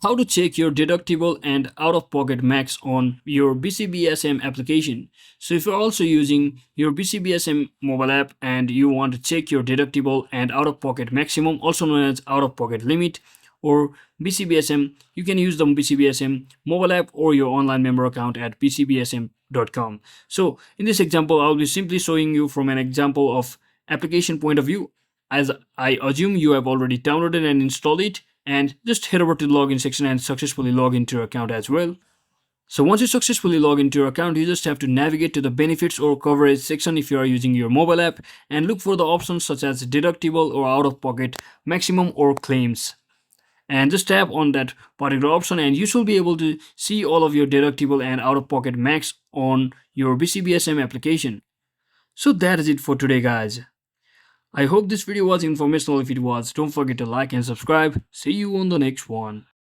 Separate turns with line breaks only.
How to check your deductible and out-of-pocket max on your BCBSM application. So if you're also using your BCBSM mobile app and you want to check your deductible and out-of-pocket maximum, also known as out-of-pocket limit or BCBSM, you can use the BCBSM mobile app or your online member account at bcbsm.com. So in this example, I'll be simply showing you from an example of application point of view, as I assume you have already downloaded and installed it, and just head over to the login section and successfully log into your account as well. So once you successfully log into your account, you just have to navigate to the benefits or coverage section if you are using your mobile app and look for the options such as deductible or out of pocket maximum or claims. And just tap on that particular option and you should be able to see all of your deductible and out of pocket max on your BCBSM application. So that is it for today, guys. I hope this video was informational. If it was, don't forget to like and subscribe. See you on the next one.